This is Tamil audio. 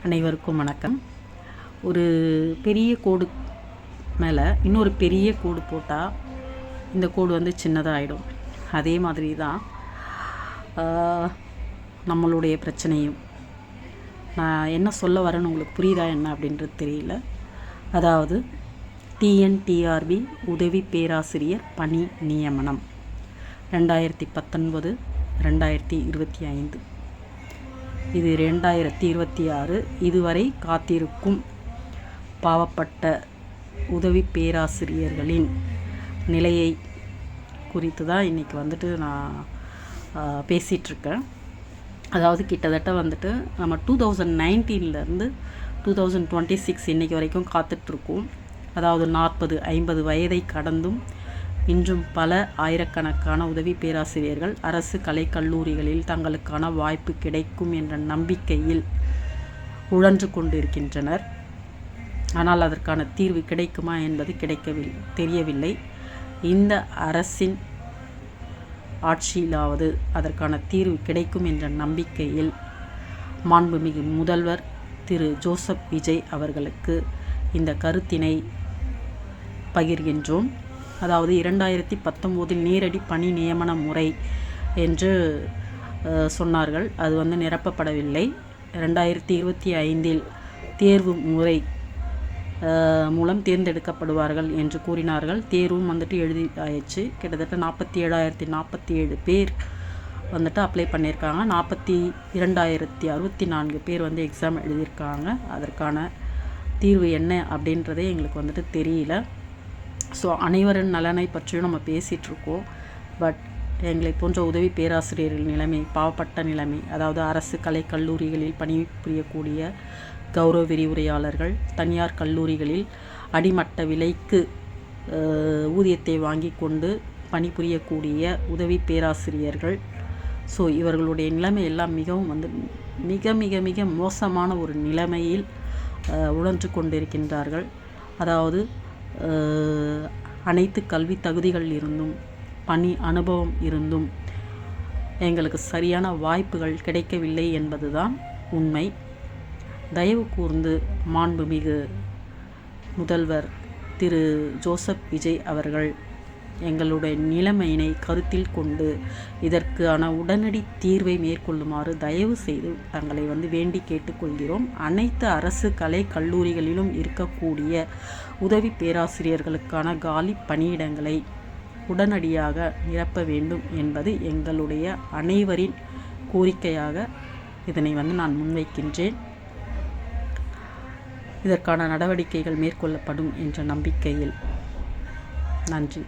அனைவருக்கும் வணக்கம். ஒரு பெரிய கோடு மேலே இன்னொரு பெரிய கோடு போட்டால் இந்த கோடு வந்து சின்னதாக ஆகிடும். அதே மாதிரி தான் நம்மளுடைய பிரச்சனையும். நான் என்ன சொல்ல வரேன்னு உங்களுக்கு புரியுதா என்ன அப்படின்றது தெரியல. அதாவது டிஎன்டிஆர்பி உதவி பேராசிரியர் பணி நியமனம் 2019-2025, இது 2026. இதுவரை காத்திருக்கும் பாவப்பட்ட உதவி பேராசிரியர்களின் நிலையை குறித்து தான் இன்றைக்கி வந்துட்டு நான் பேசிகிட்ருக்கேன். அதாவது கிட்டத்தட்ட வந்துட்டு நம்ம 2019 2026 இன்றைக்கி வரைக்கும் காத்துட்ருக்கோம். அதாவது 40-50 வயதை கடந்தும் இன்றும் பல ஆயிரக்கணக்கான உதவி பேராசிரியர்கள் அரசு கலைக்கல்லூரிகளில் தங்களுக்கான வாய்ப்பு கிடைக்கும் என்ற நம்பிக்கையில் உழன்று கொண்டிருக்கின்றனர். ஆனால் அதற்கான தீர்வு கிடைக்குமா என்பது தெரியவில்லை. இந்த அரசின் ஆட்சியிலாவது அதற்கான தீர்வு கிடைக்கும் என்ற நம்பிக்கையில் மாண்புமிகு முதல்வர் திரு ஜோசப் விஜய் அவர்களுக்கு இந்த கருத்தினை பகிர்கின்றோம். அதாவது 2019 நேரடி பணி நியமன முறை என்று சொன்னார்கள். அது வந்து நிரப்பப்படவில்லை. 2025 தேர்வு முறை மூலம் தேர்ந்தெடுக்கப்படுவார்கள் என்று கூறினார்கள். தேர்வும் வந்துட்டு எழுதி ஆயிடுச்சு. கிட்டத்தட்ட 47,047 பேர் வந்துட்டு அப்ளை பண்ணியிருக்காங்க. 42,064 பேர் வந்து எக்ஸாம் எழுதியிருக்காங்க. அதற்கான தீர்வு என்ன அப்படின்றதே எங்களுக்கு வந்துட்டு தெரியல. ஸோ அனைவரின் நலனை பற்றியும் நம்ம பேசிகிட்ருக்கோம். பட் எங்களை போன்ற உதவி பேராசிரியர்கள் நிலைமை பாவப்பட்ட நிலைமை. அதாவது அரசு கலைக்கல்லூரிகளில் பணிபுரியக்கூடிய கௌரவ விரிவுரையாளர்கள், தனியார் கல்லூரிகளில் அடிமட்ட விலைக்கு ஊதியத்தை வாங்கி கொண்டு பணிபுரியக்கூடிய உதவி பேராசிரியர்கள். ஸோ இவர்களுடைய நிலைமை எல்லாம் மிகவும் வந்து மிக மிக மிக மோசமான ஒரு நிலைமையில் உழன்று கொண்டிருக்கின்றார்கள். அதாவது அனைத்து கல்வி தகுதிகள் இருந்தும் பணி அனுபவம் இருந்தும் எங்களுக்கு சரியான வாய்ப்புகள் கிடைக்கவில்லை என்பதுதான் உண்மை. தயவு கூர்ந்து மாண்புமிகு முதல்வர் திரு ஜோசப் விஜய் அவர்கள் எங்களுடைய நிலைமையினை கருத்தில் கொண்டு இதற்கான உடனடி தீர்வை மேற்கொள்ளுமாறு தயவு செய்து தங்களை வந்து வேண்டி கேட்டுக்கொள்கிறோம். அனைத்து அரசு கலை கல்லூரிகளிலும் இருக்கக்கூடிய உதவி பேராசிரியர்களுக்கான காலி பணியிடங்களை உடனடியாக நிரப்ப வேண்டும் என்பது எங்களுடைய அனைவரின் கோரிக்கையாக இதனை வந்து நான் முன்வைக்கின்றேன். இதற்கான நடவடிக்கைகள் மேற்கொள்ளப்படும் என்ற நம்பிக்கையில். நன்றி.